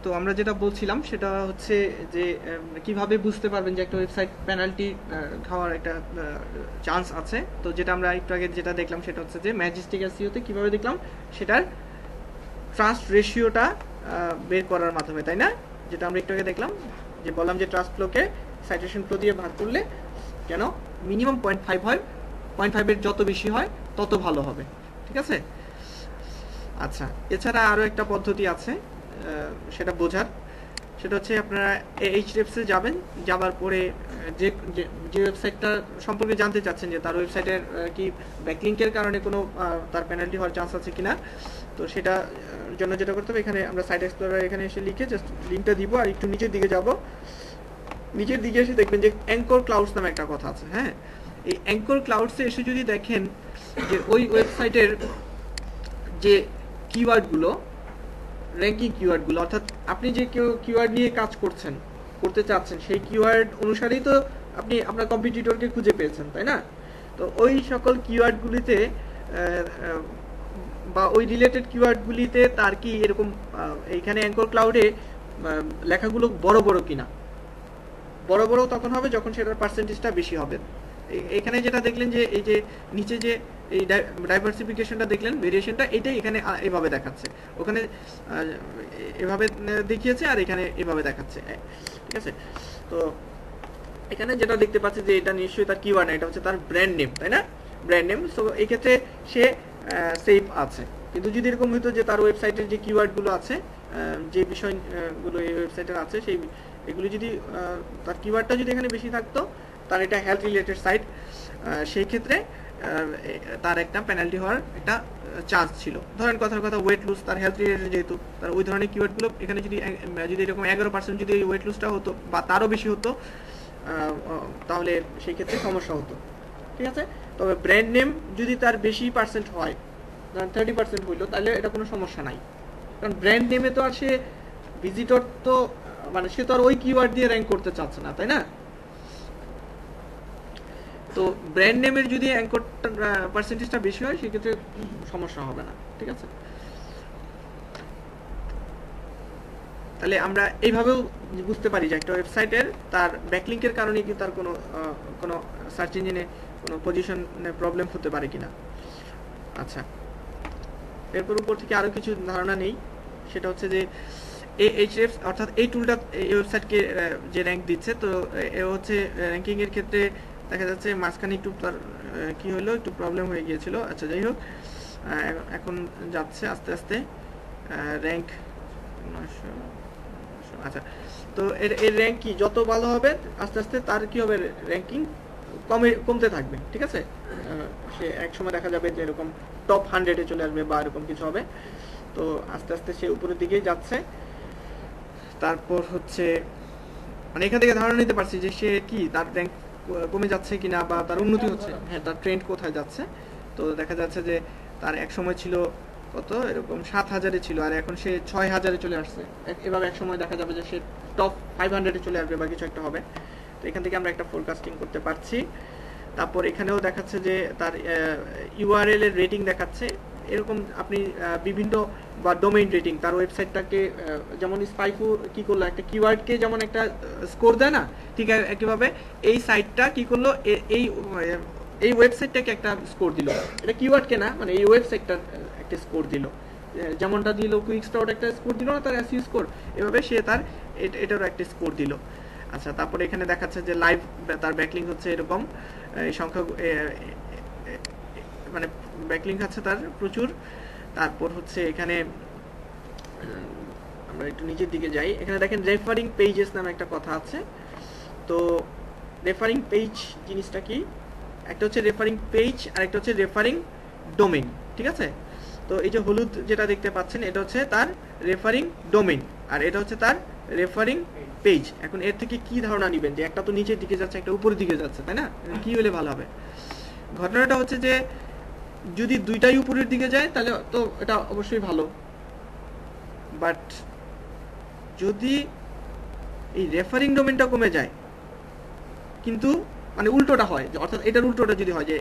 তো আমরা যেটা বলছিলাম সেটা হচ্ছে যে কিভাবে বুঝতে পারবেন যে একটা ওয়েবসাইট পেনাল্টি খাওয়ার একটা চান্স আছে। তো যেটা আমরা একটু আগে যেটা দেখলাম সেটা হচ্ছে যে ম্যাজেস্টিক এসইওতে কিভাবে দেখলাম সেটার ট্রাস্ট রেশিওটা বের করার মাধ্যমে, তাই না? যেটা আমরা একটু আগে দেখলাম, যে বললাম যে ট্রাস্ট ফ্লোকে সাইটেশন ফ্লো দিয়ে ভাগ করলে কেন মিনিমাম 0.5 হয়, 0.5-এর যত বেশি হয় তত ভালো হবে, ঠিক আছে? আচ্ছা, এছাড়া আরও একটা পদ্ধতি আছে সেটা বোঝার, সেটা হচ্ছে আপনারা এইচডিএফসি যাবেন, যাবার পরে যে যে ওয়েবসাইটটা সম্পর্কে জানতে চাচ্ছেন যে তার ওয়েবসাইটের কি ব্যাকলিংকের কারণে কোনো তার পেনাল্টি হওয়ার চান্স আছে কিনা, তো সেটা জন্য যেটা করতে হবে, এখানে আমরা সাইট এক্সপ্লোরার এখানে এসে লিখে জাস্ট লিঙ্কটা দিব আর একটু নিচের দিকে যাব। নিচের দিকে এসে দেখবেন যে অ্যাঙ্কর ক্লাউডস নামে একটা কথা আছে। হ্যাঁ, এই অ্যাঙ্কর ক্লাউডসে এসে যদি দেখেন যে ওই ওয়েবসাইটের যে কিওয়ার্ডগুলো, র্যাঙ্কিং কিওয়ার্ডগুলো, অর্থাৎ আপনি যে কিওয়ার্ড নিয়ে কাজ করতে চাচ্ছেন সেই কিওয়ার্ড অনুসারেই তো আপনি আপনার কম্পিটিটরকে খুঁজে পেয়েছেন, তাই না? তো ওই সকল কিওয়ার্ডগুলিতে বা ওই রিলেটেড কিওয়ার্ডগুলিতে তার কি এরকম এইখানে অ্যাঙ্কর ক্লাউডে লেখাগুলো বড় বড় কিনা। বড় বড় তখন হবে যখন সেটার পার্সেন্টেজটা বেশি হবে। এখানে যেটা দেখলেন যে এই যে নিচে যে এই ডাইভার্সিফিকেশনটা দেখলেন, ভেরিয়েশনটা, এটাই এখানে এভাবে দেখাচ্ছে, ওখানে এভাবে দেখিয়েছে আর এখানে এভাবে দেখাচ্ছে, ঠিক আছে? তো এখানে যেটা দেখতে পাচ্ছি যে এটা নিশ্চয়ই তার কিওয়ার্ড না, এটা হচ্ছে তার ব্র্যান্ড নেম, তাই না? Brand name. সো এই ক্ষেত্রে সে সেফ আছে। কিন্তু যদি এরকম হতো যে তার ওয়েবসাইটের যে কিওয়ার্ডগুলো আছে, যে বিষয়গুলো এই ওয়েবসাইটের আছে, সেই এগুলো যদি তার কিওয়ার্ডটা যদি এখানে বেশি থাকতো, তার এটা হেলথ রিলেটেড সাইট, সেই ক্ষেত্রে তার একটা পেনাল্টি হওয়ার একটা চান্স ছিল। ধরেন কথার কথা ওয়েট লুজ, তার হেলথ রিলেটেড যেহেতু, তার ওই ধরনের কিওয়ার্ডগুলো এখানে যদি এরকম 11% যদি ওয়েট লুজটা হতো বা তারও বেশি হতো, তাহলে সেই ক্ষেত্রে সমস্যা হতো, ঠিক আছে? তবে ব্র্যান্ড নেম যদি তার বেশি পার্সেন্ট হয়, ধরেন 30% হইলো, তাহলে এটা কোনো সমস্যা নাই। কারণ ব্র্যান্ড নেমে তো আর সে ভিজিটর তো মানে সে তো আর ওই কিওয়ার্ড দিয়ে র্যাঙ্ক করতে চাচ্ছে না, তাই না? তো ব্র্যান্ড নেমের যদি অ্যাঙ্কর পার্সেন্টেজটা বেশি হয় সেক্ষেত্রে সমস্যা হবে না, ঠিক আছে? তাহলে আমরা এইভাবেও বুঝতে পারি যে একটা ওয়েবসাইটের তার ব্যাকলিংকের কারণে কি তার কোনো সার্চ ইঞ্জিনে কোনো পজিশনে প্রবলেম হতে পারে কিনা। আচ্ছা, এরপর উপর থেকে আরও কিছু ধারণা নেই, সেটা হচ্ছে যে এইচএফ অর্থাৎ এই টুলটা এই ওয়েবসাইটকে যে র্যাঙ্ক দিচ্ছে, তো এ হচ্ছে র্যাঙ্কিংয়ের ক্ষেত্রে দেখা যাচ্ছে মাঝখানে একটু তার কি হলো, একটু প্রবলেম হয়ে গিয়েছিল। আচ্ছা, যাই হোক, এখন যাচ্ছে আস্তে আস্তে র্যাঙ্ক। আচ্ছা, তো এর র্যাঙ্ক কি যত ভালো হবে আস্তে আস্তে তার কি হবে, র্যাঙ্কিং কমতে থাকবে, ঠিক আছে? সে এক সময় দেখা যাবে যে এরকম টপ 100-এ চলে আসবে বা এরকম কিছু হবে। তো আস্তে আস্তে সে উপরের দিকেই যাচ্ছে। তারপর হচ্ছে মানে এখান থেকে ধারণা নিতে পারছি যে সে কি তার র্যাঙ্ক কমে যাচ্ছে কিনা বা তার উন্নতি হচ্ছে, হ্যাঁ, তার ট্রেন্ড কোথায় যাচ্ছে। তো দেখা যাচ্ছে যে তার এক সময় ছিল কত, এরকম 7,000-এ ছিল, আর এখন সে 6,000-এ চলে আসছে। এভাবে এক সময় দেখা যাবে যে সে টপ 500-এ চলে আসবে বা কিছু একটা হবে। তো এখান থেকে আমরা একটা ফোরকাস্টিং করতে পারছি। তারপর এখানেও দেখাচ্ছে যে তার ইউআরএল এর রেটিং দেখাচ্ছে। এরকম আপনি বিভিন্ন বা ডোমেইন রেটিং, তার ওয়েবসাইটটাকে যেমন স্পাইফু কি করলো, একটা কিওয়ার্ডকে যেমন একটা স্কোর দেয় না, ঠিক একইভাবে এই সাইটটা কি করলো, এই ওয়েবসাইটটাকে একটা স্কোর দিল। এটা কিওয়ার্ডকে না, মানে এই ওয়েবসাইটটার একটা স্কোর দিল। যেমনটা দিল কুইক স্টার্ট একটা স্কোর দিল না তার এসইও স্কোর, এভাবে সে তার এটারও একটা স্কোর দিল। আচ্ছা, তারপরে এখানে দেখাচ্ছে যে লাইভ তার ব্যাকলিং হচ্ছে এরকম এই সংখ্যা, মানে ব্যাকলিং আছে তার প্রচুর। তারপর হচ্ছে এখানে আমরা একটু নিচের দিকে যাই, এখানে দেখেন রেফারিং পেজেস নামে একটা কথা আছে। তো রেফারিং পেজ জিনিসটা কি, একটা হচ্ছে রেফারিং পেজ আর একটা হচ্ছে রেফারিং ডোমেইন, ঠিক আছে? তো এই যে হলুদ যেটা দেখতে পাচ্ছেন এটা হচ্ছে তার রেফারিং ডোমেইন আর এটা হচ্ছে তার রেফারিং পেজ। এখন এর থেকে কি ধারণা নেবেন যে একটা তো নিচের দিকে যাচ্ছে একটা উপরের দিকে যাচ্ছে, তাই না? কি হলে ভালো হবে? ঘটনাটা হচ্ছে যে যদি দুইটাই উপরের দিকে যায় তাহলে তো এটা অবশ্যই ভালো, বাট যদি এই রেফারিং ডোমেইনটা কমে যায় কিন্তু মানে উল্টোটা হয়, অর্থাৎ এটার উল্টোটা যদি হয় যে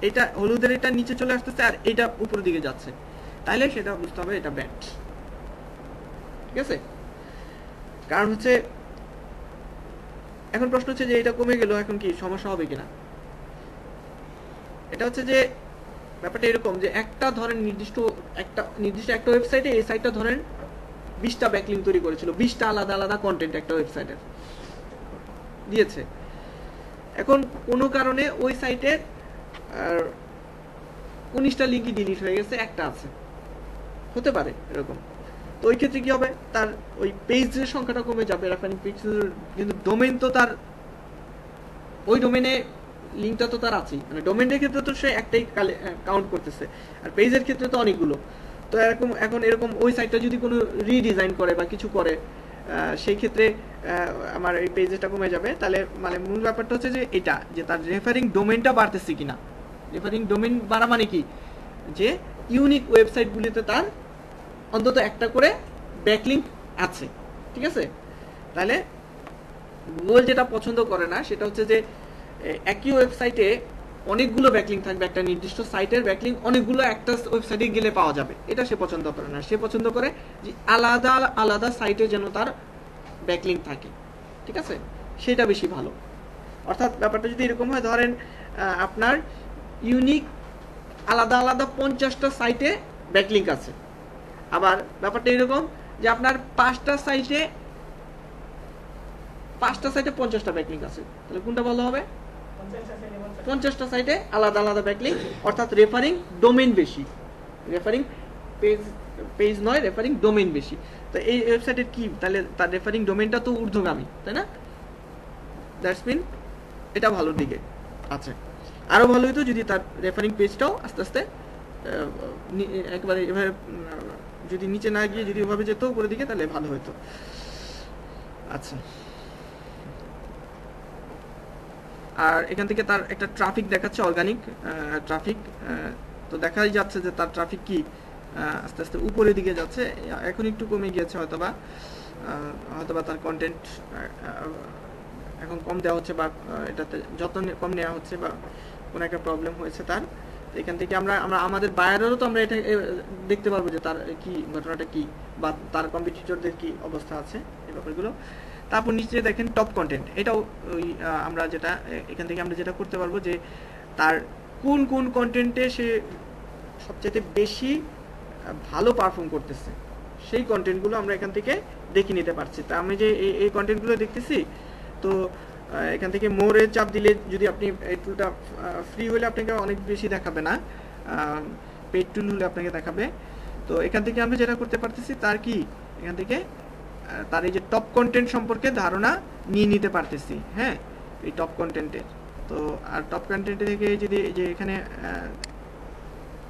এটা হলুদের এটা নিচে চলে আসতেছে আর এটা উপরের দিকে যাচ্ছে, তাহলে সেটা বুঝতে হবে এটা ব্যাড, ঠিক আছে? কারণ হচ্ছে এখন প্রশ্ন হচ্ছে যে এটা কমে গেল, এখন কি সমস্যা হবে কিনা। এটা হচ্ছে যে ব্যাপারটা এরকম যে একটা ধরেন নির্দিষ্ট একটা ওয়েবসাইটে, এই সাইটটা ধরেন 20টা ব্যাকলিঙ্ক তৈরি করেছিল, 20টা আলাদা আলাদা কন্টেন্ট একটা ওয়েবসাইটের দিয়েছে। এখন কোনো কারণে ওই সাইটের 19টা লিঙ্কই ডিলিট হয়ে গেছে, একটা আছে, হতে পারে এরকম। তো ওই ক্ষেত্রে কি হবে, তার ওই পেজের সংখ্যাটা কমে যাবে, রেফারিং পেজ, কিন্তু ডোমেইন তো তার, ওই ডোমেইনে লিঙ্কটা তো তার আছেই, মানে ডোমেইনের ক্ষেত্রে তো সে একটাই কাউন্ট করতেছে, আর পেজের ক্ষেত্রে তো অনেকগুলো। তো এরকম এখন এরকম ওই সাইটটা যদি কোনো রিডিজাইন করে বা কিছু করে, সেই ক্ষেত্রে আমার এই পেজটা কমে যাবে। তাহলে মানে মূল ব্যাপারটা হচ্ছে যে এটা, যে তার রেফারিং ডোমেইনটা বাড়তেছে কিনা। রেফারিং ডোমেইন বাড়া মানে কি, যে ইউনিক ওয়েবসাইটগুলিতে তার অন্তত একটা করে ব্যাকলিঙ্ক আছে, ঠিক আছে। তাহলে গুগল যেটা পছন্দ করে না সেটা হচ্ছে যে একই ওয়েবসাইটে অনেকগুলো ব্যাকলিঙ্ক থাকবে, একটা নির্দিষ্ট সাইটের ব্যাকলিঙ্ক অনেকগুলো একটা ওয়েবসাইটে গেলে পাওয়া যাবে, এটা সে পছন্দ করে না। সে পছন্দ করে যে আলাদা আলাদা সাইটে যেন তার ব্যাকলিঙ্ক থাকে, ঠিক আছে, সেটা বেশি ভালো। অর্থাৎ ব্যাপারটা যদি এরকম হয়, ধরেন আপনার ইউনিক আলাদা আলাদা 50টা সাইটে ব্যাকলিঙ্ক আছে, আবার ব্যাপারটা এরকম যে আপনার 5টা সাইটে 50টা ব্যাকলিঙ্ক আছে, তাহলে কোনটা ভালো হবে? 50টা সাইটে আলাদা আলাদা ব্যাকলিঙ্ক, অর্থাৎ রেফারিং ডোমেইন বেশি, রেফারিং পেজ নয়, রেফারিং ডোমেইন বেশি। তো এই ওয়েবসাইটের কি, তাহলে তার রেফারিং ডোমেইনটা তো ঊর্ধ্বগামী, তাই না? দ্যাটস মিন এটা ভালোর দিকে আছে। আরো ভালো হতো যদি তার রেফারিং পেজটাও আস্তে আস্তে একবারে এভাবে যদি নিচে না গিয়ে যদি ওভাবে যেত উপরের দিকে, তাহলে ভালো হতো। আচ্ছা, আর এখান থেকে তার একটা ট্রাফিক দেখাচ্ছে, অর্গানিক ট্রাফিক। তো দেখাই যাচ্ছে যে তার ট্রাফিক কি আস্তে আস্তে উপরের দিকে যাচ্ছে, এখন একটু কমে গিয়েছে হয়তোবা তার কন্টেন্ট এখন কম দেওয়া হচ্ছে, বা এটাতে যত্ন কম নেওয়া হচ্ছে, বা কোনো একটা প্রবলেম হয়েছে তার। এখান থেকে আমরা আমাদের বায়ারেরও তো আমরা এটা দেখতে পারবো যে তার কি ঘটনাটা কি, বা তার কম্পিটিটরদের কি অবস্থা আছে, এই ব্যাপারগুলো। তারপর নিচে দেখেন টপ কন্টেন্ট, এটাও ওই আমরা যেটা এখান থেকে আমরা যেটা করতে পারবো যে তার কোন কোন কন্টেন্টে সে সবচেয়ে বেশি ভালো পারফর্ম করতেছে, সেই কন্টেন্টগুলো আমরা এখান থেকে দেখে নিতে পারছি। তা আমি যে এই কন্টেন্টগুলো দেখতেছি, তো এখান থেকে মোরে চাপ দিলে, যদি আপনি এই টুলটা ফ্রি হলে আপনাকে অনেক বেশি দেখাবে না, পেড টুল হলে আপনাকে দেখাবে। তো এখান থেকে আমরা যেটা করতে পারতেছি, তার কি এখান থেকে তার এই যে টপ কন্টেন্ট সম্পর্কে ধারণা নিয়ে নিতে পারতেছি। হ্যাঁ, এই টপ কন্টেন্টের, তো আর টপ কন্টেন্ট থেকে যদি যে এখানে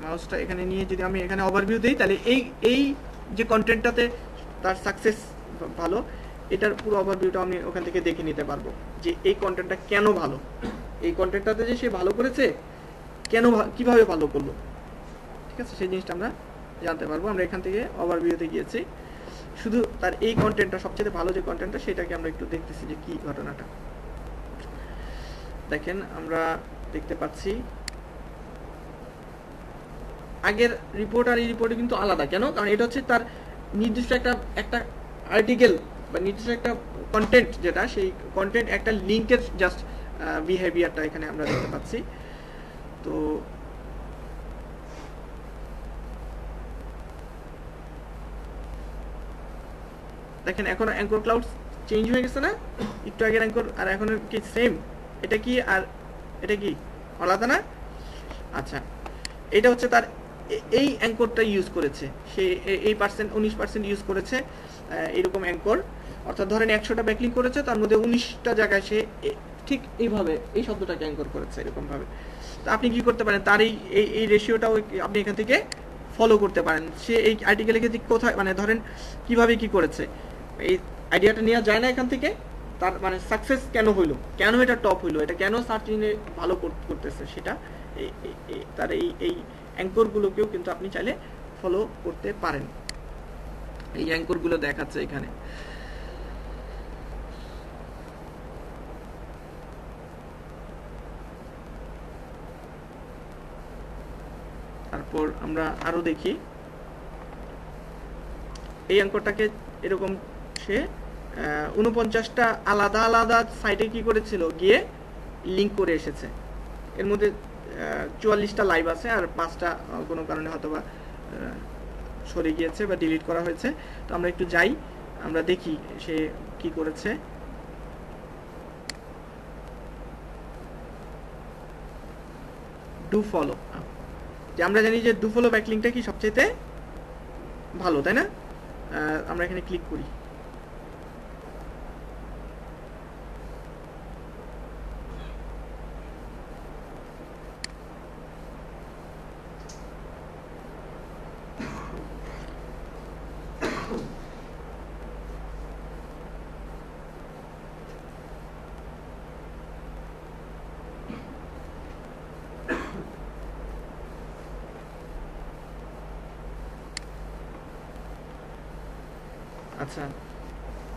মাউসটা এখানে নিয়ে যদি আমি এখানে ওভারভিউ দিই, তাহলে এই যে কন্টেন্টটাতে তার সাকসেস ভালো, এটার পুরো ওভারভিউটা আমি ওখান থেকে দেখে নিতে পারবো যে এই কন্টেন্টটা কেন ভালো, এই কন্টেন্টটাতে যে সে ভালো করেছে কেন, কিভাবে ভালো করলো, ঠিক আছে, সেই জিনিসটা আমরা জানতে পারবো। আমরা এখান থেকে ওভারভিউতে গিয়েছি, শুধু তার এই কন্টেন্টটা সবচেয়ে ভালো যে কন্টেন্টটা, সেটাকে আমরা একটু দেখতেছি যে কি ঘটনাটা। দেখেন আমরা দেখতে পাচ্ছি আগের রিপোর্ট আর এই রিপোর্টে কিন্তু আলাদা। কেন? কারণ এটা হচ্ছে তার নির্দিষ্ট একটা আর্টিকেল বা নির্দিষ্ট একটা কন্টেন্ট, যেটা সেই কন্টেন্ট একটা লিঙ্কের জাস্ট বিহেভিয়ারটা এখানে আমরা দেখতে পাচ্ছি। তো দেখেন এখন অ্যাঙ্কর ক্লাউড চেঞ্জ হয়ে গেছে না, একটু আগের অ্যাঙ্কর আর এখন কি সেম? এটা কি আর এটা কি আলাদা না? আচ্ছা, এটা হচ্ছে তার এই অ্যাঙ্করটা ইউজ করেছে, সে এই 19% ইউজ করেছে এরকম অ্যাঙ্কর। অর্থাৎ ধরেন 100টা ব্যাকলিঙ্ক করেছে, তার মধ্যে 19টা জায়গায় সে ঠিক এইভাবে এই শব্দটাকে অ্যাঙ্কর করেছে এরকম ভাবে। তো আপনি কি করতে পারেন, তার এই রেশিওটাও আপনি এখান থেকে ফলো করতে পারেন। সে এই আর্টিকেলে কোথায়, মানে ধরেন কিভাবে কি করেছে, এই আইডিয়াটা নেওয়া যায় না এখান থেকে। তার মানে সাকসেস কেন হইলো, কেন এটা টপ হইলো, এটা কেন সার্চ ইঞ্জিনে ভালো করতেছে, সেটা তার এই অ্যাঙ্করগুলোকেও কিন্তু আপনি চাইলে ফলো করতে পারেন। এই অ্যাঙ্করগুলো দেখাচ্ছে এখানে। তারপর আমরা আরো দেখি এই অ্যাঙ্করটাকে এরকম সে 49টা আলাদা আলাদা সাইটে কি করেছিল, গিয়ে লিঙ্ক করে এসেছে। এর মধ্যে 44টা লাইভ আছে, আর 5টা কোনো কারণে হয়তো বা সরে গিয়েছে বা ডিলিট করা হয়েছে। তো আমরা একটু যাই, আমরা দেখি সে কি করেছে। ডু ফলো, যে আমরা জানি যে ডু ফলো ব্যাকলিংটা কি সবচেয়ে ভালো, তাই না? আমরা এখানে ক্লিক করি। আচ্ছা,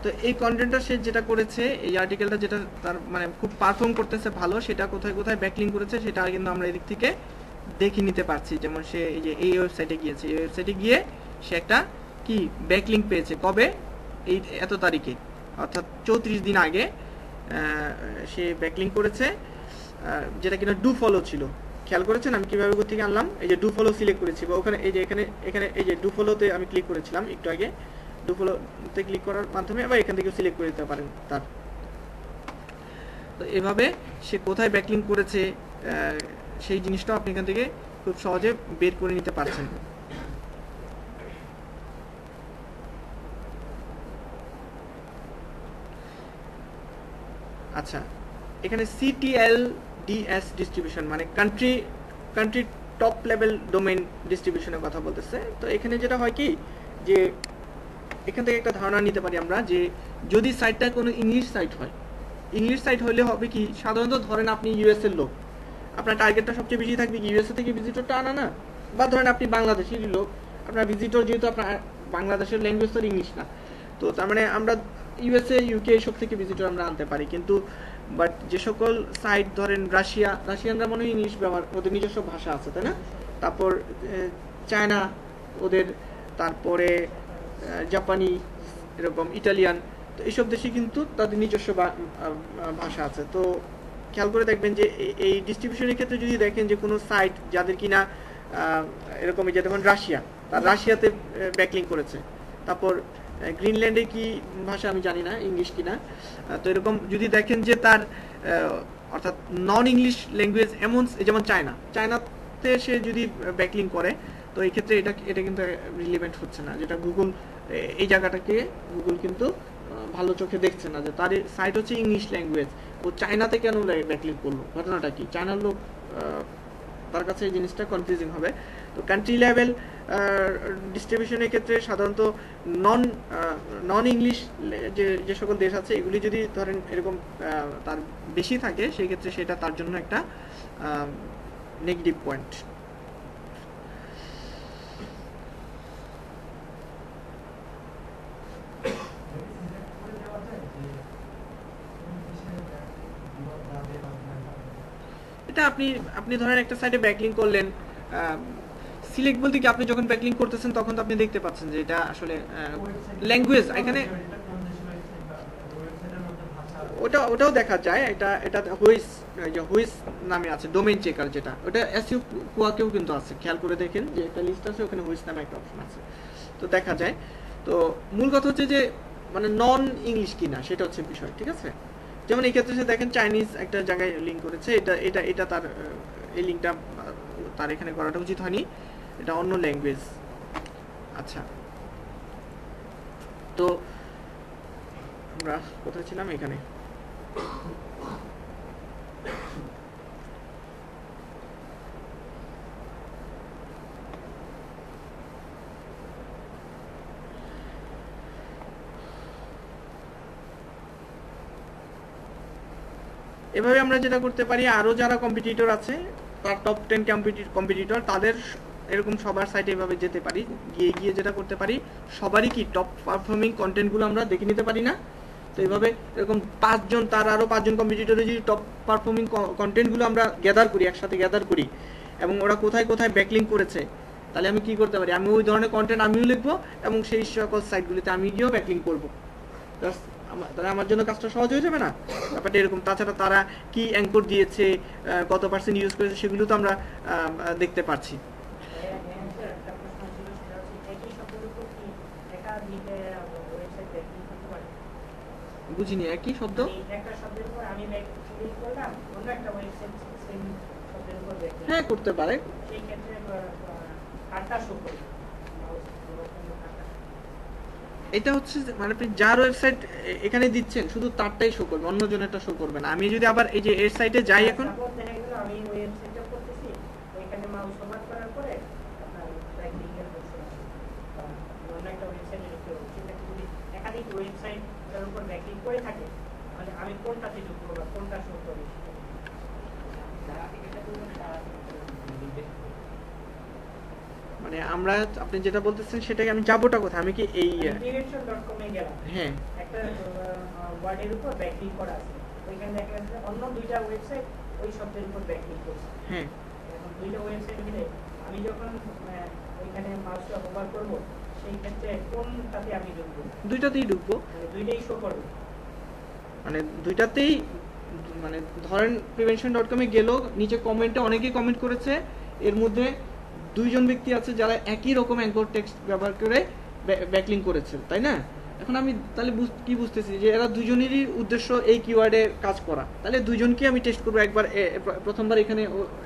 তো এই কন্টেন্টটা সে যেটা করেছে, এই আর্টিকেলটা যেটা তার মানে খুব পারফর্ম করতেছে ভালো, সেটা কোথায় কোথায় ব্যাকলিং করেছে সেটা কিন্তু আমরা এদিক থেকে দেখে নিতে পারছি। যেমন সে এই যে এই ওয়েবসাইটে গিয়েছে, এই ওয়েবসাইটে গিয়ে সে একটা কি ব্যাকলিং পেয়েছে, কবে, এই এত তারিখে, অর্থাৎ 34 দিন আগে সে ব্যাকলিং করেছে, যেটা কিনা ডু ফলো ছিল। খেয়াল করেছেন আমি কিভাবে থেকে আনলাম? এই যে ডু ফলো সিলেক্ট করেছি, বা ওখানে এই যে এখানে এখানে এই যে ডু ফলোতে আমি ক্লিক করেছিলাম একটু আগে, ডু ফলোতে ক্লিক করার মাধ্যমে আবার এখান থেকে সিলেক্ট করে দিতে পারেন তার। তো এভাবে সে কোথায় ব্যাকলিং করেছে সেই জিনিসটাও আপনি এখান থেকে খুব সহজে বের করে নিতে পারছেন। আচ্ছা, এখানে CTLDS ডিস্ট্রিবিউশন মানে কান্ট্রি টপ লেভেল ডোমেইন ডিস্ট্রিবিউশনের কথা বলতেছে। তো এখানে যেটা হয় কি, যে এখান থেকে একটা ধারণা নিতে পারি আমরা, যে যদি সাইটটা কোনো ইংলিশ সাইট হয়, ইংলিশ সাইট হলে হবে কি, সাধারণত ধরেন আপনি ইউএস এর লোক, আপনার টার্গেটটা সবচেয়ে বেশি থাকবে কি ইউএসএ থেকে ভিজিটরটা আনা না, বা ধরেন আপনি বাংলাদেশের লোক, আপনার ভিজিটর যেহেতু আপনার বাংলাদেশের ল্যাঙ্গুয়েজ তো ইংলিশ না, তো তার মানে আমরা ইউএসএ ইউকে এসব থেকে ভিজিটর আমরা আনতে পারি। কিন্তু বাট যে সকল সাইট ধরেন রাশিয়ানরা মনে হয় ইংলিশ ব্যবহার, ওদের নিজস্ব ভাষা আছে, তাই না? তারপর চায়না ওদের, তারপরে জাপানি, এরকম ইটালিয়ান, তো এইসব দেশে কিন্তু তাদের নিজস্ব ভাষা আছে। তো খেয়াল করে দেখবেন যে এই ডিস্ট্রিবিউশনের ক্ষেত্রে যদি দেখেন যে কোনো সাইট যাদের কিনা এরকম, যে যেমন রাশিয়া, তার রাশিয়াতে ব্যাকলিং করেছে, তারপর গ্রিনল্যান্ডে কি ভাষা আমি জানি না, ইংলিশ কিনা, তো এরকম যদি দেখেন যে তার অর্থাৎ নন ইংলিশ ল্যাঙ্গুয়েজ, এমন যেমন চায়নাতে সে যদি ব্যাকলিং করে, তো এই ক্ষেত্রে এটা কিন্তু রিলেভেন্ট হচ্ছে না, যেটা গুগল এই জায়গাটাকে গুগল কিন্তু ভালো চোখে দেখছে না, যে তার সাইট হচ্ছে ইংলিশ ল্যাঙ্গুয়েজ, ও চায়নাতে কেন ব্যাকলিং করলো, ঘটনাটা কি? চায়নার লোক তার কাছে এই জিনিসটা কনফিউজিং হবে। তো কান্ট্রি লেভেল ডিস্ট্রিবিউশনের ক্ষেত্রে সাধারণত নন ইংলিশ যে সকল দেশ আছে, এগুলি যদি ধরেন এরকম তার বেশি থাকে, সেই ক্ষেত্রে সেটা তার জন্য একটা নেগেটিভ পয়েন্ট। এটা আপনি ধরেন একটা সাইটে ব্যাকলিং করলেন, সিলেক্ট বলতে কি, আপনি যখন ব্যাকলিং করতেছেন তখন তো আপনি দেখতে পাচ্ছেন যে এটা আসলে ল্যাঙ্গুয়েজ, এখানে ওটাও দেখা যায়। এটা হুইস নামে আছে ডোমেইন চেকার, যেটা ওটা এসইও কুয়াকেও কিন্তু আছে, খেয়াল করে দেখেন যে একটা লিস্ট আছে, ওখানে হুইস নামে একটা অপশন আছে, তো দেখা যায়। তো মূল কথা হচ্ছে যে মানে নন ইংলিশ কিনা সেটা হচ্ছে বিষয়, ঠিক আছে? যেমন এই ক্ষেত্রে দেখেন চাইনিজ একটা জায়গায় লিঙ্ক করেছে, এটা তার এই লিঙ্কটা তার এখানে করাটা উচিত হয়নি, এটা অন্য ল্যাঙ্গুয়েজ। আচ্ছা, তো আমরা কোথায় ছিলাম? এখানে। এভাবে আমরা যেটা করতে পারি, আরো যারা কম্পিটিটর আছে, তার টপ 10 কম্পিটিটর, তাদের এরকম সবার সাইটে এভাবে যেতে পারি, গিয়ে যেটা করতে পারি, সবারই কি টপ পারফর্মিং কন্টেন্টগুলো আমরা দেখে নিতে পারি না? তো এইভাবে এরকম 5 জন, তার আরো 5 জন কম্পিটিটরের যদি টপ পারফর্মিং কন্টেন্টগুলো আমরা একসাথে গ্যাদার করি, এবং ওরা কোথায় কোথায় ব্যাকলিং করেছে, তাহলে আমি কি করতে পারি, আমি ওই ধরনের কন্টেন্ট আমিও লিখবো, এবং সেই সকল সাইটগুলিতে আমি গিয়েও ব্যাকলিং করবো। তাহলে আমার জন্য কাজটা সহজ হয়ে যাবে না? ব্যাপারটা এরকম। তাছাড়া তারা কি অ্যাঙ্কর দিয়েছে, কত পার্সেন্ট ইউজ করেছে, সেগুলো তো আমরা দেখতে পাচ্ছি। বুঝিনি, একই শব্দ? হ্যাঁ, করতে পারে। এটা হচ্ছে মানে আপনি যার ওয়েবসাইট এখানে দিচ্ছেন শুধু তারটাই শো করবে, অন্য জনেরটা শো করবে না। আমি যদি আবার এই যে এর সাইটে যাই, এখন আমি ওয়েবসাইটে করতেছি, এখানে মাউস ওভার করার পরে আপনার ব্যাকলিংক এর অপশন আছে, অন্য একটা ওয়েবসাইটে ঢুকতে হবে। সেটা যদি একাধিক ওয়েবসাইটের উপর ব্যাকলিংক করে থাকে, তাহলে আমি কোনটাতে ঢুকবো বা কোনটা শো করবে মানে আমরা, আপনি যেটা বলতেছেন সেটাকে আমি যাবোটা কোথায়? আমি কি এই direction.com এ গেলাম, হ্যাঁ, একটা ওয়ার্ডের উপর ব্যাকলিংক করা আছে, ওইখানে দেখা যাচ্ছে অন্য দুইটা ওয়েবসাইট ওই শব্দের উপর ব্যাকলিংক করছে। হ্যাঁ, এখন দুইটা ওয়েবসাইট মিলে আমি যখন ওইখানে মাউসটা ওভার করব, সেই ক্ষেত্রে কোনটাতে আমি ঢুকবো? দুইটাতেই ঢুকবো, মানে দুইটাই শো করবে, মানে দুইটাতেই। মানে ধরেন prevention.com এ গেল, নিচে কমেন্টে অনেকেই কমেন্ট করেছে, এর মধ্যে দুইজন ব্যক্তি আছে যারা একই রকম অ্যাঙ্কর টেক্সট ব্যবহার করে ব্যাকলিংক করেছে, তাই না? এখন আমি তাহলে কি বুঝতেছি যে এরা দুজনেরই উদ্দেশ্য এই কিওয়ার্ডে কাজ করা। তাহলে দুইজনকে আমি টেস্ট করবো, একবার প্রথমবার এখানে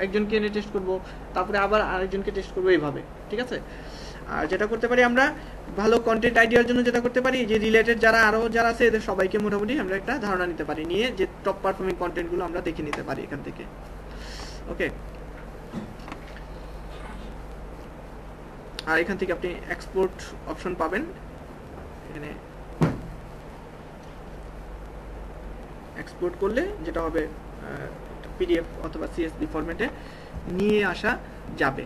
একজনকে এনে টেস্ট করব, তারপরে আবার আরেকজনকে টেস্ট করবো, এইভাবে। ঠিক আছে? আর যেটা করতে পারি আমরা ভালো কন্টেন্ট আইডিয়ার জন্য, যেটা করতে পারি যে রিলেটেড যারা আছে এদের সবাইকে মোটামুটি আমরা একটা ধারণা নিতে পারি, নিয়ে যে টপ পারফর্মিং কন্টেন্টগুলো আমরা দেখে নিতে পারি এখান থেকে। ওকে, আর এখান থেকে আপনি এক্সপোর্ট অপশন পাবেন। এখানে এক্সপোর্ট করলে যেটা হবে পিডিএফ অথবা সিএসভি ফরম্যাটে নিয়ে আসা যাবে।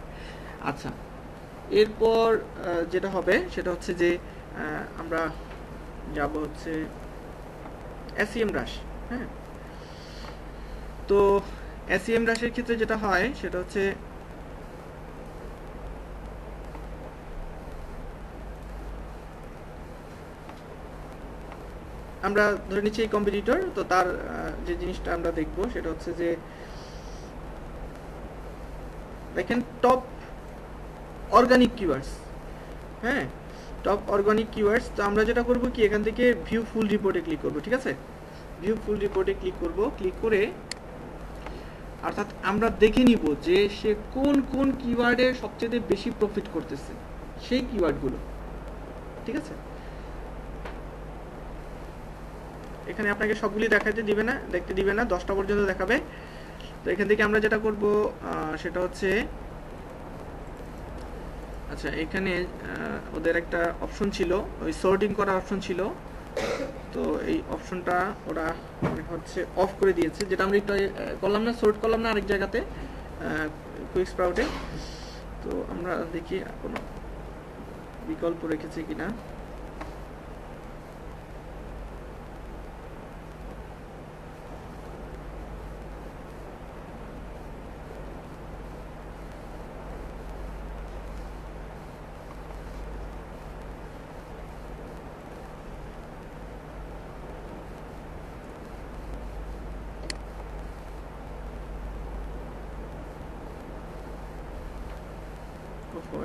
আচ্ছা, এরপর যেটা হবে সেটা হচ্ছে যে আমরা যাব হচ্ছে SEMrush। হ্যাঁ, তো SEMrush-এর ক্ষেত্রে যেটা হয় সেটা হচ্ছে আমরা ধরে নিচ্ছি এই কম্পিটিটর, তো তার যে জিনিসটা আমরা দেখব সেটা হচ্ছে যে দেখেন টপ অর্গানিক কিওয়ার্ডস। হ্যাঁ, টপ অর্গানিক কিওয়ার্ডস। তো আমরা যেটা করব কি, এখান থেকে ভিউ ফুল রিপোর্টে ক্লিক করব। ঠিক আছে, ভিউ ফুল রিপোর্টে ক্লিক করব। ক্লিক করে অর্থাৎ আমরা দেখে নিব যে সে কোন কোন কিওয়ার্ডে সবচেয়ে বেশি প্রফিট করতেছে, সেই কিওয়ার্ডগুলো। ঠিক আছে, এখানে আপনাকে সবগুলি দেখতে দিবে না, 10টা পর্যন্ত দেখাবে। তো এখান থেকে আমরা যেটা করব সেটা হচ্ছে, আচ্ছা এখানে ওদের একটা অপশন ছিল, ওই সর্টিং করার অপশন ছিল, তো এই অপশনটা ওরা হচ্ছে অফ করে দিয়েছে, যেটা আমরা একটু করলাম না, সর্ট করলাম না আরেক জায়গাতে কুইক স্প্রাউটে। তো আমরা দেখি কোনো বিকল্প রেখেছে কিনা।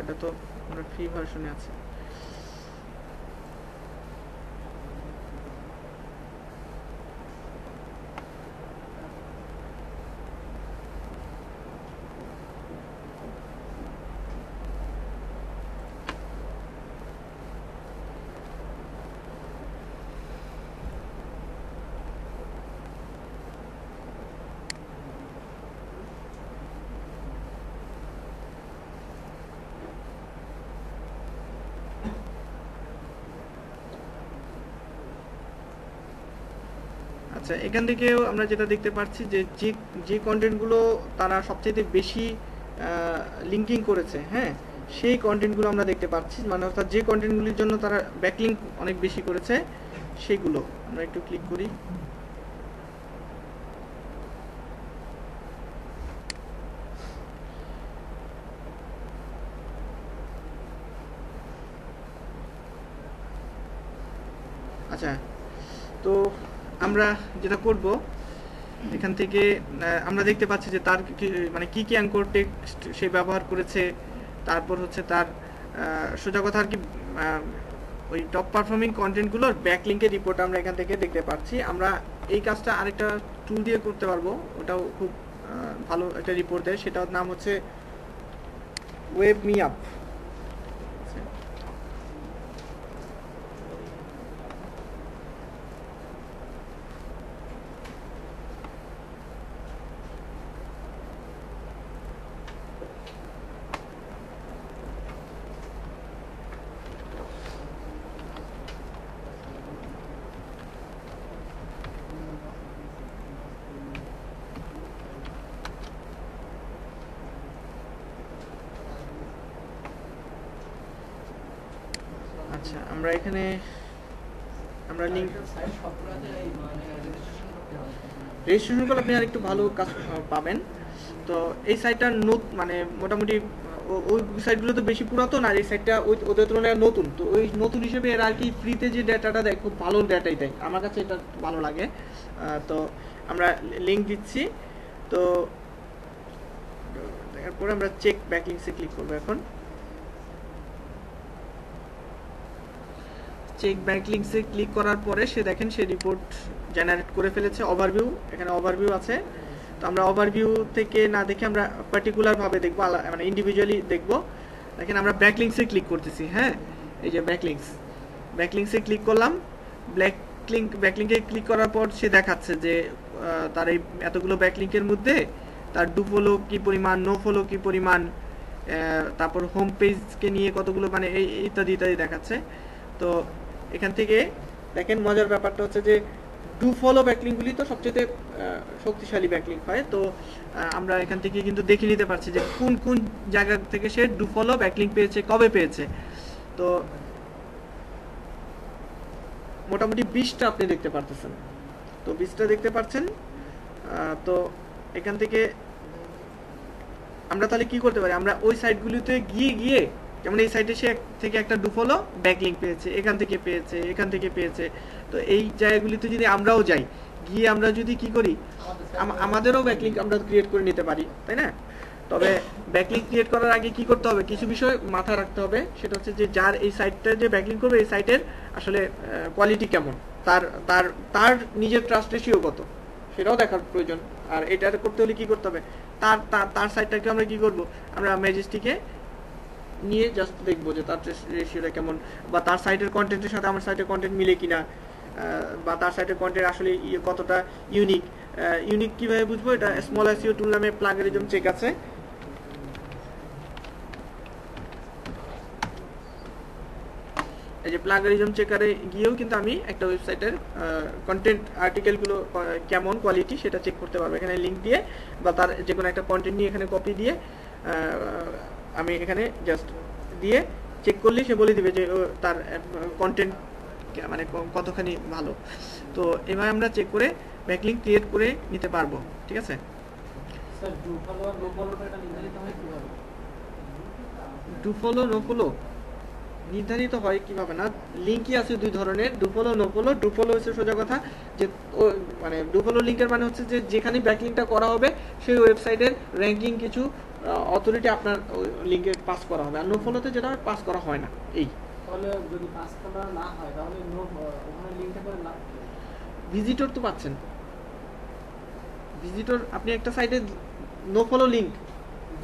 এটা তো আমরা ফ্রি ভার্সনে আছে। আচ্ছা, এখান থেকেও আমরা যেটা দেখতে পাচ্ছি যে যে কন্টেন্টগুলো তারা সবচেয়ে বেশি লিঙ্কিং করেছে, হ্যাঁ, সেই কন্টেন্টগুলো আমরা দেখতে পাচ্ছি, মানে অর্থাৎ যে কন্টেন্টগুলির জন্য তারা ব্যাকলিঙ্ক অনেক বেশি করেছে সেগুলো আমরা একটু ক্লিক করি। আচ্ছা, তো আমরা যেটা করব এখান থেকে আমরা দেখতে পাচ্ছি যে তার মানে কি কি অ্যাঙ্কর টেক্সট সে ব্যবহার করেছে, তারপর হচ্ছে তার সোজা কথা আর কি ওই টপ পারফর্মিং কন্টেন্টগুলোর ব্যাকলিংকের রিপোর্ট আমরা এখান থেকে দেখতে পাচ্ছি। আমরা এই কাজটা আরেকটা টুল দিয়ে করতে পারবো, ওটাও খুব ভালো একটা রিপোর্ট দেয়, সেটার নাম হচ্ছে ওয়েব মি আপ। আচ্ছা, আমরা এখানে আমরা লিংক রেজিস্ট্রেশন করলে আপনি আর একটু ভালো কাজ পাবেন। তো এই সাইটটা মানে মোটামুটি ওই সাইটগুলো তো বেশি পুরাতন, আর এই সাইটটা ওদের তুলনায় নতুন। তো ওই নতুন হিসেবে এরা আর কি ফ্রিতে যে ডাটাটা দেয় খুব ভালো ডাটাই দেয়, আমার কাছে এটা ভালো লাগে। তো আমরা লিঙ্ক দিচ্ছি, তো দেখার পরে আমরা চেক ব্যাকলিংসে ক্লিক করবো। এখন চেক ব্যাকলিংসে ক্লিক করার পরে সে দেখেন সে রিপোর্ট জেনারেট করে ফেলেছে। ওভারভিউ, এখানে ওভারভিউ আছে। তো আমরা ওভারভিউ থেকে না দেখে আমরা পার্টিকুলার ভাবে দেখবো, মানে ইন্ডিভিজুয়ালি দেখবো। দেখেন আমরা ব্যাকলিংসে ক্লিক করতেছি। হ্যাঁ, এই যে ব্যাকলিংসে ক্লিক করলাম। ব্যাকলিংকে ক্লিক করার পর সে দেখাচ্ছে যে তার এই এতগুলো ব্যাকলিংকের মধ্যে তার ডু ফলো কি পরিমাণ, নো ফলো কি পরিমাণ, তারপর হোম পেজকে নিয়ে কতগুলো, মানে এই ইত্যাদি ইত্যাদি দেখাচ্ছে। তো এখান থেকে দেখেন মজার ব্যাপারটা হচ্ছে যে ডু ফলো ব্যাকলিংকগুলি তো সবচেয়ে শক্তিশালী ব্যাকলিংক হয়। তো আমরা এখান থেকে কিন্তু দেখে নিতে পারছি যে কোন কোন জায়গা থেকে সে ডু ফলো ব্যাকলিংক পেয়েছে, কবে পেয়েছে। তো মোটামুটি 20টা আপনি দেখতে পারতেছেন। তো 20টা দেখতে পাচ্ছেন। তো এখান থেকে আমরা তাহলে কি করতে পারি, আমরা ওই সাইটগুলিতে গিয়ে যেমন এই সাইটে সে থেকে একটা ডু ফলো ব্যাকলিংক পেয়েছে, এখান থেকে পেয়েছে, এখান থেকে পেয়েছে। তো এই জায়গাগুলিতে যদি আমরাও যাই, গিয়ে আমরা যদি কি করি, আমাদেরও ব্যাকলিংক আমরা ক্রিয়েট করে নিতে পারি, তাই না? তবে ব্যাকলিংক ক্রিয়েট করার আগে কি করতে হবে, কিছু বিষয় মাথায় রাখতে হবে। সেটা হচ্ছে যে যার এই সাইটটা যে ব্যাকলিংক করবে, এই সাইটের আসলে কোয়ালিটি কেমন, তার নিজের ট্রাস্ট রেশিও কত, সেটাও দেখার প্রয়োজন। আর এটা করতে হলে কি করতে হবে, তার সাইটটাকে আমরা কি করব, আমরা ম্যাজেস্টিকে নিয়ে জাস্ট দেখবো যে তার রেশিওটা কেমন, বা তার সাইটের কন্টেন্টের সাথে আমার সাইটের কন্টেন্ট মিলে কিনা, বা তার সাইটের কন্টেন্ট আসলে কতটা ইউনিক কিভাবে বুঝবো, এটা স্মল এসইও টুল নামে প্লাগরিজম চেক আছে। এই যে প্লাগরিজম চেকারে গিয়েও কিন্তু আমি একটা ওয়েবসাইটের কন্টেন্ট আর্টিকেলগুলো কেমন কোয়ালিটি সেটা চেক করতে পারবো। এখানে লিঙ্ক দিয়ে বা তার যে কোনো একটা কন্টেন্ট নিয়ে এখানে কপি দিয়ে আমি এখানে জাস্ট দিয়ে চেক করলেই সে বলে দিবে যে তার কন্টেন্ট মানে কতখানি ভালো। তো এভাবে আমরা চেক করে ব্যাকলিংক ক্রিয়েট করে নিতে পারবো। ঠিক আছে স্যার, ডু ফলো আর নো ফলোটা এটা নির্ধারিত হয় কিভাবে? ডু ফলো নো ফলো নির্ধারিত হয় কিভাবে না, লিঙ্কই আছে দুই ধরনের, do follow no follow. Do follow হচ্ছে সোজা কথা যে মানে ডু ফলো লিঙ্কের মানে হচ্ছে যে যেখানে ব্যাকলিংকটা করা হবে সেই ওয়েবসাইটের র্যাঙ্কিং কিছু অথরিটি আপনার লিঙ্কে পাস করা হবে। আর নো ফলোতে যেটা পাস করা হয় না। এই তাহলে যদি পাস করা না হয় তাহলে ওখানে লিংকটা করে লাভ কি? ভিজিটর তো পাচ্ছেন, ভিজিটর আপনি একটা সাইটে নো ফলো লিঙ্ক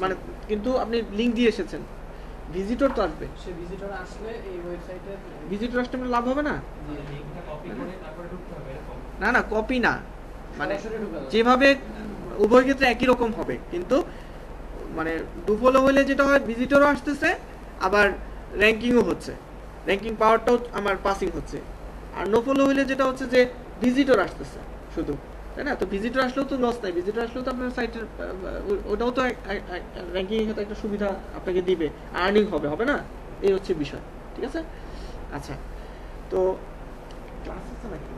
মানে কিন্তু আপনি লিঙ্ক দিয়ে এসেছেন, ভিজিটর তো আসবে। সে ভিজিটর আসলে এই ওয়েবসাইটে ভিজিটর আসলে আপনার লাভ হবে না। লিংকটা কপি করে তারপরে ঢুকতে হবে এরকম? না কপি না, মানে সরাসরি ঢুকে যাবে। যেভাবে উভয় ক্ষেত্রে একই রকম হবে, কিন্তু মানে ডু ফলো হলে যেটা হয় ভিজিটরও আসতেছে আবার র্যাঙ্কিংও হচ্ছে, র্যাঙ্কিং পাওয়ারটাও আমার পাসিং হচ্ছে। আর নো ফলো হলে যেটা হচ্ছে যে ভিজিটর আসতেছে শুধু, তাই না? তো ভিজিটর আসলেও তো লস নাই, ভিজিটর আসলেও তো আপনার সাইটের ওটাও তো র্যাঙ্কিং এর সাথে একটা সুবিধা আপনাকে দিবে, আর্নিং হবে না? এই হচ্ছে বিষয়। ঠিক আছে, আচ্ছা। তো ক্লাস আছে নাকি?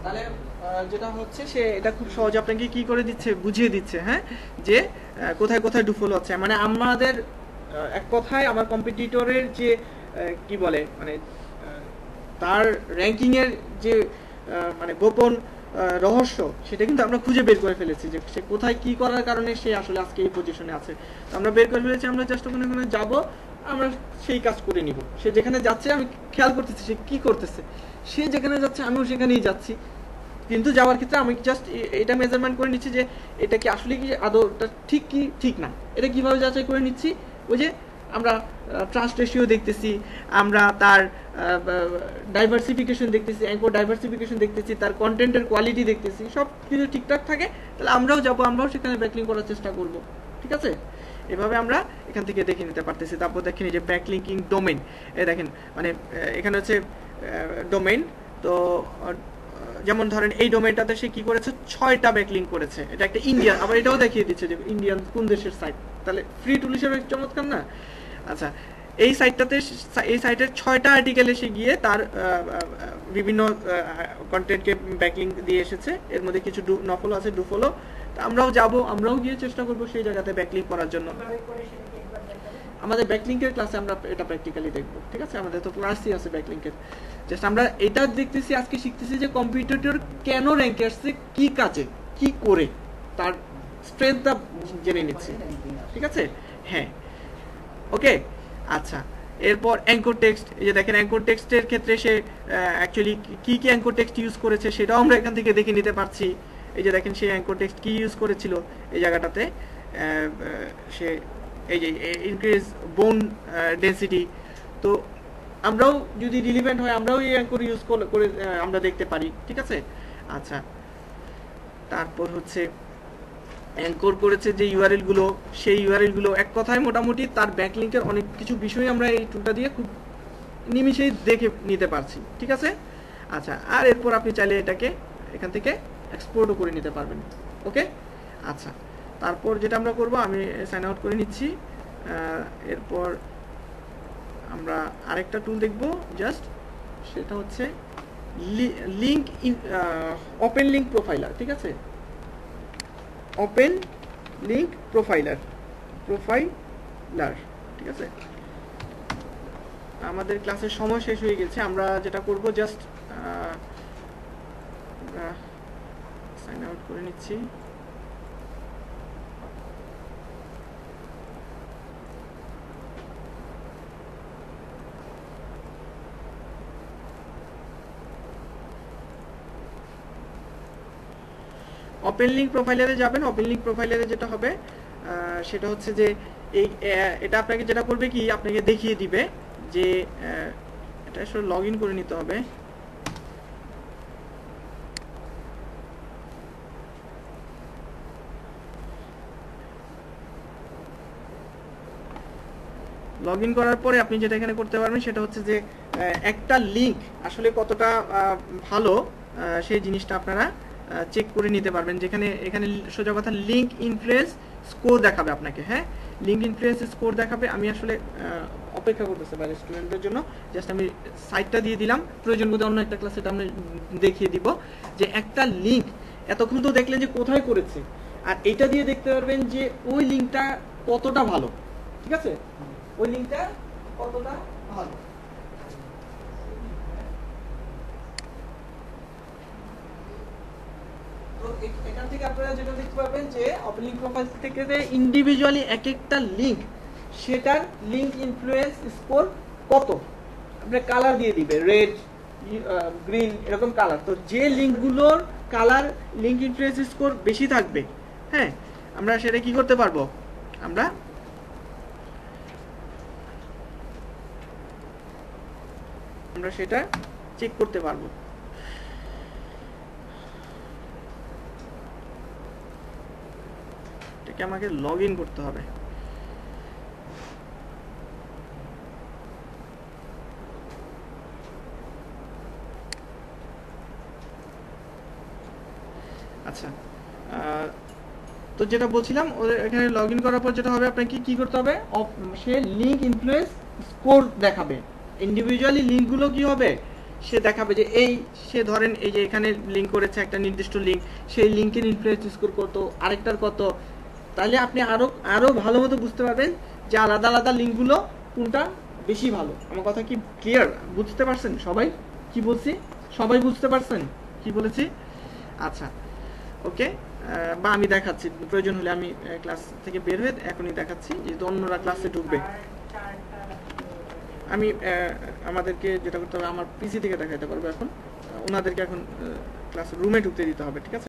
তাহলে যেটা হচ্ছে সে এটা খুব সহজে আপনাকে কি করে দিচ্ছে, বুঝিয়ে দিচ্ছে, হ্যাঁ, যে কোথায় কোথায় ডুফল হচ্ছে। মানে আমাদের এক কথায় আমার কম্পিটিটরের যে কি বলে মানে তার র্যাঙ্কিং এর যে মানে গোপন রহস্য, সেটা কিন্তু আমরা খুঁজে বের করে ফেলেছি যে সে কোথায় কি করার কারণে সে আসলে আজকে এই পজিশনে আছে। তো আমরা বের করে ফেলেছি, আমরা জাস্ট ওখানে ওখানে যাবো, আমরা সেই কাজ করে নিব। সে যেখানে যাচ্ছে আমি খেয়াল করতেছি সে কি করতেছে, সে যেখানে যাচ্ছে আমিও সেখানেই যাচ্ছি, কিন্তু যাওয়ার ক্ষেত্রে আমি জাস্ট এটা মেজারমেন্ট করে নিচ্ছি যে এটা কি আসলে কি আদৌ ঠিক কি ঠিক না। এটা কিভাবে যাচাই করে নিচ্ছি, ওই যে আমরা ট্রাস্ট রেশিও দেখতেছি, আমরা তার ডাইভার্সিফিকেশন দেখতেছি, অ্যাঙ্কর ডাইভার্সিফিকেশন দেখতেছি, তার কন্টেন্টের কোয়ালিটি দেখতেছি, সব কিছু ঠিকঠাক থাকে, তাহলে আমরাও যাবো, আমরাও সেখানে ব্যাকলিং করার চেষ্টা করব। ঠিক আছে, এভাবে আমরা এখান থেকে দেখে নিতে পারতেছি। তারপর দেখেন এই যে ব্যাকলিঙ্কিং ডোমেইন, এই দেখেন মানে এখানে হচ্ছে ডোমেইন। তো যেমন ধরেন এই ডোমেইনটাতে সে কি করেছে, 6টা ব্যাকলিঙ্ক করেছে। এটা একটা ইন্ডিয়ান, আবার এটাও দেখিয়ে দিচ্ছে যে ইন্ডিয়ান কোন দেশের সাইট, তাহলে ফ্রি টুল হিসেবে চমৎকার না। আচ্ছা, এই সাইটটাতে, এই সাইটের 6টা আর্টিকেলে সে গিয়ে তার বিভিন্ন কন্টেন্টকে ব্যাকলিঙ্ক দিয়ে এসেছে। এর মধ্যে কিছু নফলো আছে, ডুফলো। আমরাও যাব, আমরাও গিয়ে চেষ্টা করব সেই জায়গাতে ব্যাকলিঙ্ক করার জন্য। আমাদের ব্যাকলিঙ্কের ক্লাসে আমরা এটা প্র্যাকটিক্যালি দেখব। ঠিক আছে, আমাদের তো ক্লাসই আছে ব্যাকলিঙ্কের। জাস্ট আমরা এটা দেখতেছি, আজকে শিখতেছি যে কম্পিটিটর কেন র্যাঙ্কে আসছে, কি কাজে, কি করে, তার স্ট্রেংথটা জেনে নিচ্ছি। ঠিক আছে, হ্যাঁ, ওকে। আচ্ছা, এরপর অ্যাঙ্কর টেক্সট। এই যে দেখেন অ্যাঙ্কর টেক্সটের ক্ষেত্রে সে অ্যাকচুয়ালি কি কি অ্যাঙ্কর টেক্সট ইউজ করেছে সেটাও আমরা এখান থেকে দেখে নিতে পারছি। এই যে দেখেন সে অ্যাঙ্কর টেক্সট কি ইউজ করেছিল এই জায়গাটাতে, সে এই যে ইনক্রিজ বোন ডেন্সিটি। তো আমরাও যদি রিলিভেন্ট হয় আমরাও এই অ্যাঙ্কর ইউজ করে আমরা দেখতে পারি। ঠিক আছে, আচ্ছা। তারপর হচ্ছে অ্যাঙ্কর করেছে যে ইউআরএল গুলো, সেই ইউআরএল গুলো এক কথায় মোটামুটি তার ব্যাকলিঙ্কের অনেক কিছু বিষয় আমরা এই টুলটা দিয়ে খুব নিমিশেই দেখে নিতে পারছি। ঠিক আছে, আচ্ছা। আর এরপর আপনি চাইলে এটাকে এখান থেকে এক্সপোর্টও করে নিতে পারবেন। ওকে, আচ্ছা। তারপর যেটা আমরা করব, আমি সাইন আউট করে নিচ্ছি। এরপর আমরা আরেকটা টুল দেখব, জাস্ট সেটা হচ্ছে লিঙ্ক ওপেন লিঙ্ক প্রোফাইলার। ঠিক আছে, ওপেন লিঙ্ক প্রোফাইলার। ঠিক আছে, আমাদের ক্লাসের সময় শেষ হয়ে গেছে। আমরা যেটা করব, জাস্ট সাইন আউট করে নিচ্ছি। ওপেন লিঙ্ক প্রোফাইলারে যাবেন। ওপেন লিঙ্ক প্রোফাইলারে যেটা হবে সেটা হচ্ছে যে এটা আপনাকে যেটা করবে কি, আপনাকে দেখিয়ে দিবে যে এটা আসলে লগ ইন করে নিতে হবে। লগ ইন করার পরে আপনি যেটা এখানে করতে পারবেন সেটা হচ্ছে যে একটা লিঙ্ক আসলে কতটা ভালো সেই জিনিসটা আপনারা চেক করে নিতে পারবেন। যেখানে এখানে সোজা কথা লিঙ্ক ইনফ্লুয়েন্স স্কোর দেখাবে আপনাকে। হ্যাঁ, লিঙ্ক ইনফ্লুয়েন্স স্কোর দেখাবে। আমি আসলে অপেক্ষা করতেছি বাইরে স্টুডেন্টদের জন্য, জাস্ট আমি সাইটটা দিয়ে দিলাম। প্রয়োজন বোধ অন্য একটা ক্লাসে এটা আমি দেখিয়ে দিব যে একটা লিঙ্ক এতক্ষণ তো দেখলেন যে কোথায় করেছে, আর এটা দিয়ে দেখতে পারবেন যে ওই লিঙ্কটা কতটা ভালো। ঠিক আছে, ওই লিঙ্কটা কতটা ভালো। তো এখান থেকে আপনারা যেটা দেখতে পাবেন যে ওপেন লিঙ্ক প্রোফাইল থেকে ইন্ডিভিজুয়ালি এক একটা লিঙ্ক, সেটার লিঙ্ক ইনফ্লুয়েন্স স্কোর কত, আপনার কালার দিয়ে দিবে, রেড, গ্রিন, এরকম কালার। তো যে লিঙ্কগুলোর কালার লিঙ্ক ইনফ্লুয়েন্স স্কোর বেশি থাকবে, হ্যাঁ, আমরা সেটা কি করতে পারবো, আমরা সেটা চেক করতে পারবো। এটাকে আমাকে লগ ইন করতে হবে। আচ্ছা, তো যেটা বলছিলাম, এখানে লগ ইন করার পর যেটা হবে, আপনাকে কি করতে হবে, সে লিঙ্ক ইনফ্লুয়েন্স স্কোর দেখাবে। ইন্ডিভিজুয়ালি লিঙ্কগুলো কি হবে, সে দেখাবে যে এই সে ধরেন এই যে এখানে লিঙ্ক করেছে একটা নির্দিষ্ট লিঙ্ক, সেই লিঙ্কের ইনফ্লুয়েন্স স্কোর কত, আরেকটার কত, তাহলে আপনি আরো ভালো মতো বুঝতে পারবেন যে আলাদা আলাদা লিঙ্কগুলো কোনটা বেশি ভালো। আমার কথা কি ক্লিয়ার? বুঝতে পারছেন সবাই কি বলছি? সবাই বুঝতে পারছেন কি বলেছি? আচ্ছা ওকে। বা আমি দেখাচ্ছি, প্রয়োজন হলে আমি ক্লাস থেকে বের হয়ে এখনই দেখাচ্ছি, যেহেতু অন্যরা ক্লাসে ঢুকবে। আমি আমাদেরকে যেটা করতে হবে, আমার পিসি থেকে দেখাতে পারবো এখন, ওনাদেরকে এখন ক্লাস রুমে ঢুকতে দিতে হবে, ঠিক আছে?